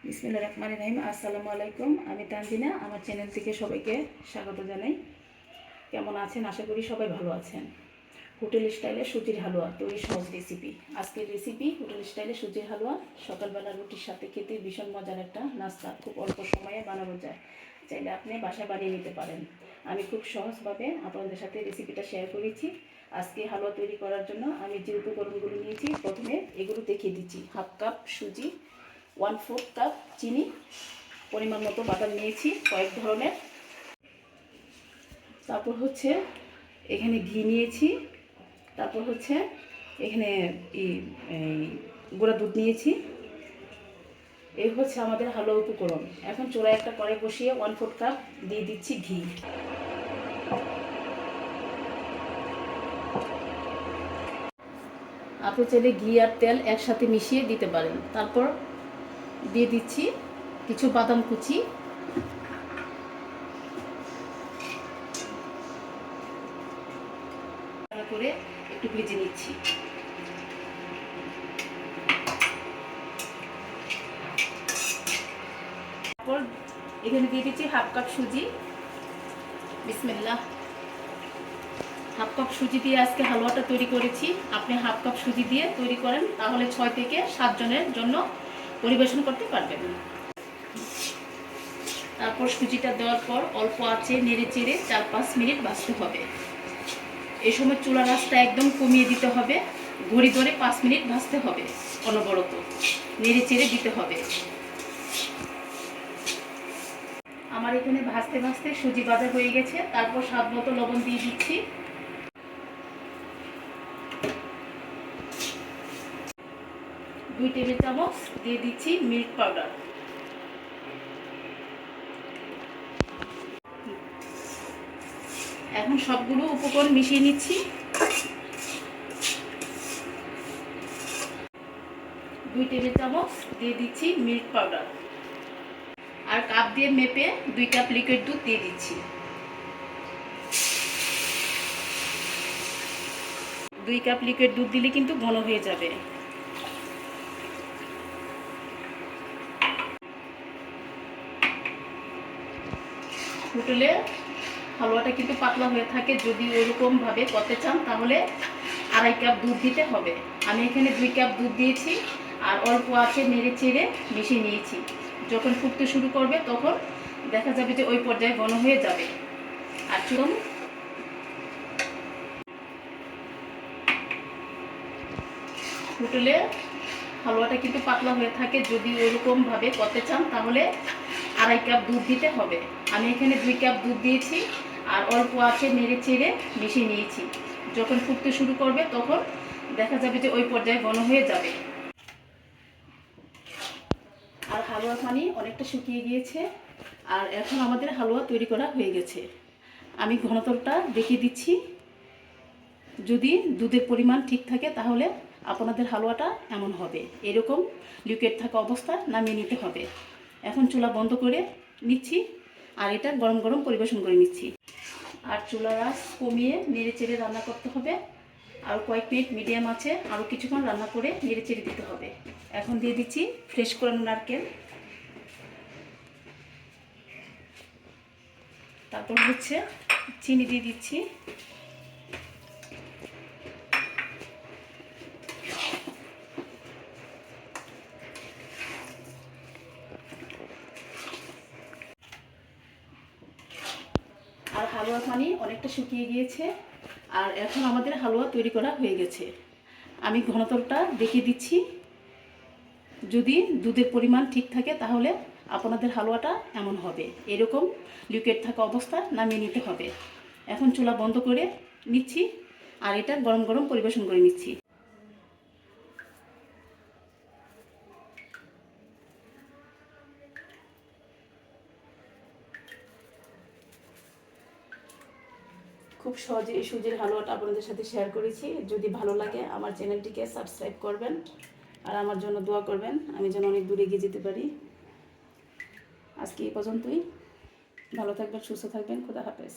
বিসমিল্লাহির রহমানির রহিম। আসসালামু আলাইকুম। আমি তানজিনা, আমার চ্যানেল থেকে সবাইকে স্বাগত জানাই। কেমন আছেন? আশা করি সবাই ভালো আছেন। হোটেল স্টাইলে সুজির হালুয়া তৈরি সহজ রেসিপি। আজকের রেসিপি হোটেল স্টাইলে সুজির হালুয়া। সকালবেলা রুটির সাথে খেতে ভীষণ মজার একটা নাস্তা, খুব অল্প সময়ে বানানো যায়। চাইলে আপনি বাসায় বানিয়ে নিতে পারেন। আমি খুব সহজভাবে আপনাদের সাথে রেসিপিটা শেয়ার করেছি। আজকে হালুয়া তৈরি করার জন্য আমি যে উপকরণগুলো নিয়েছি, প্রথমে এগুলো দেখিয়ে দিচ্ছি। 1/2 কাপ সুজি, 1/4 কাপ চিনি, পরিমাণ মতো বাদাম নিয়েছি কয়েক ধরনের। তারপর হচ্ছে এখানে ঘি নিয়েছি। তারপর হচ্ছে এখানে গুঁড়া দুধ নিয়েছি। এই হচ্ছে আমাদের হালুয়া উপকরণ। এখন চুলায় একটা কড়াই বসিয়ে 1/4 কাপ দিয়ে দিচ্ছি ঘি। আপনি চাইলে ঘি আর তেল একসাথে মিশিয়ে দিতে পারেন। তারপর দিয়ে দিচ্ছি কিছু বাদাম কুচি, করে একটু ভেজে নিচ্ছি। তারপর এখানে দিয়ে দিচ্ছি 1/2 কাপ সুজি। বিসমিল্লাহ। 1/2 কাপ সুজি দিয়ে আজকে হালুয়াটা তৈরি করেছি। আপনি 1/2 কাপ সুজি দিয়ে তৈরি করেন, তাহলে 6 থেকে 7 জনের জন্য পরিবেশন করতে পারবেন। তারপর সুজিটা দেওয়ার পর অল্প আঁচে নেড়ে চেড়ে 4-5 মিনিট ভাজতে হবে। এই সময় চুলার আঁচটা একদম কমিয়ে দিতে হবে। ঘড়ি ধরে 5 মিনিট ভাজতে হবে, অনবরত নেড়ে চেড়ে দিতে হবে। আমার এখানে ভাজতে ভাজতে সুজি ভাজা হয়ে গেছে। তারপর স্বাদ মতো লবণ দিয়ে দিচ্ছি। 2 টেবিল চামচ দিয়ে দিচ্ছি মিল্ক পাউডার। এখন সবগুলো উপকরণ মিশিয়ে নিচ্ছি। 2 টেবিল চামচ দিয়ে দিচ্ছি মিল্ক পাউডার। আর কাপ দিয়ে মেপে 2 কাপ লিকুইড দুধ দিয়ে দিচ্ছি। 2 কাপ লিকুইড দুধ দিলে কিন্তু ঘন হয়ে যাবে। হোটেলে হালুয়াটা কিন্তু পাতলা হয়ে থাকে। যদি ওরকমভাবে করতে চান তাহলে 2.5 কাপ দুধ দিতে হবে। আমি এখানে 2 কাপ দুধ দিয়েছি আর অল্প আছে নেড়ে চেড়ে মিশিয়ে নিয়েছি। যখন ফুটতে শুরু করবে তখন দেখা যাবে যে ওই পর্যায়ে ঘন হয়ে যাবে। আর চুরম হোটেলে হালুয়াটা কিন্তু পাতলা হয়ে থাকে। যদি ওরকমভাবে করতে চান তাহলে 2.5 কাপ দুধ দিতে হবে। আমি এখানে 2 কাপ দুধ দিয়েছি আর অল্প আছে নেড়ে চেড়ে মিশিয়ে নিয়েছি। যখন ফুটতে শুরু করবে তখন দেখা যাবে যে ওই পর্যায়ে ঘন হয়ে যাবে। আর হালুয়া পানি অনেকটা শুকিয়ে গিয়েছে। আর এখন আমাদের হালুয়া তৈরি করা হয়ে গেছে। আমি ঘনত্বটা দেখিয়ে দিচ্ছি। যদি দুধের পরিমাণ ঠিক থাকে তাহলে আপনাদের হালুয়াটা এমন হবে। এরকম লিকুইড থাকা অবস্থায় নামিয়ে নিতে হবে। এখন চুলা বন্ধ করে নিচ্ছি আর এটা গরম গরম পরিবেশন করে নিচ্ছি। আর চুলার আঁচ কমিয়ে নেড়ে চেড়ে রান্না করতে হবে। আর কয়েক মিনিট মিডিয়াম আছে আরও কিছুক্ষণ রান্না করে নেড়ে চেড়ে দিতে হবে। এখন দিয়ে দিচ্ছি ফ্রেশ করানো নারকেল। তারপর হচ্ছে চিনি দিয়ে দিচ্ছি। আর হালুয়া পানি অনেকটা শুকিয়ে গিয়েছে। আর এখন আমাদের হালুয়া তৈরি করা হয়ে গেছে। আমি ঘনত্বটা দেখিয়ে দিচ্ছি। যদি দুধের পরিমাণ ঠিক থাকে তাহলে আপনাদের হালুয়াটা এমন হবে। এরকম লিকুইড থাকা অবস্থায় নামিয়ে নিতে হবে। এখন চুলা বন্ধ করে নিচ্ছি আর এটা গরম গরম পরিবেশন করে নিচ্ছি। খুব সহজে এই সুজির হালুয়াটা আপনাদের সাথে শেয়ার করেছি। যদি ভালো লাগে আমার চ্যানেলটিকে সাবস্ক্রাইব করবেন আর আমার জন্য দোয়া করবেন, আমি যেন অনেক দূরে এগিয়ে যেতে পারি। আজকে এই পর্যন্তই। ভালো থাকবেন, সুস্থ থাকবেন। খোদা হাফেজ।